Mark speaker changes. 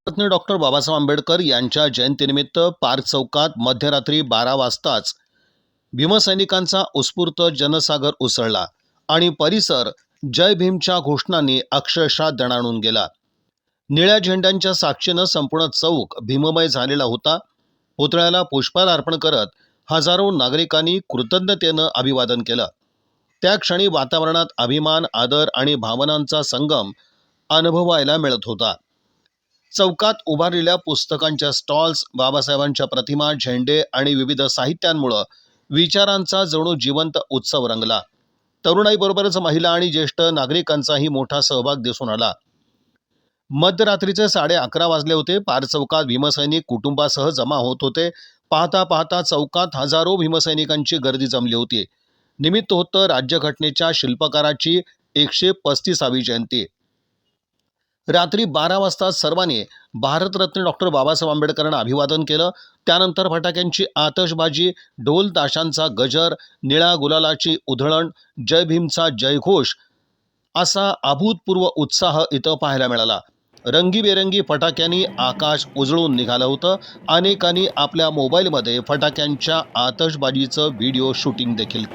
Speaker 1: रत्न डॉक्टर बाबासाहेब आंबेडकर यांच्या जयंतीनिमित्त पार्क चौकात मध्यरात्री 12 वाजताच भीमसैनिकांचा उत्स्फूर्त जनसागर उसळला आणि परिसर जय भीमच्या घोषणांनी अक्षरशः दणाणून गेला. निळ्या झेंड्यांच्या साक्षीनं संपूर्ण चौक भीममय झालेला होता. पुतळ्याला पुष्पहार अर्पण करत हजारो नागरिकांनी कृतज्ञतेनं अभिवादन केलं. त्या क्षणी वातावरणात अभिमान, आदर आणि भावनांचा संगम अनुभवायला मिळत होता. चौकात उभारलेल्या पुस्तकांच्या स्टॉल्स, बाबासाहेबांच्या प्रतिमा, झेंडे आणि विविध साहित्यांमुळे विचारांचा जणू जिवंत उत्सव रंगला. तरुणाईबरोबरच महिला आणि ज्येष्ठ नागरिकांचाही मोठा सहभाग दिसून आला. मध्यरात्रीचे 11:30 वाजले होते. पार्क चौकात भीमसैनिक कुटुंबासह जमा होत होते. पाहता पाहता चौकात हजारो भीमसैनिकांची गर्दी जमली होती. निमित्त होतं राज्यघटनेच्या शिल्पकाराची 135वी जयंती. रात्री 12 वाजता सर्वांनी भारतरत्न डॉक्टर बाबासाहेब आंबेडकरांना अभिवादन केलं. त्यानंतर फटाक्यांची आतषबाजी, ढोल ताशांचा गजर, निळ्या गुलालाची उधळण, जय भीमचा जयघोष असा अभूतपूर्व उत्साह इथं पाहायला मिळाला. रंगीबेरंगी फटाक्यांनी आकाश उजळून निघालं होतं. अनेकांनी आपल्या मोबाईलमध्ये फटाक्यांच्या आतषबाजीचं व्हिडिओ शूटिंग देखील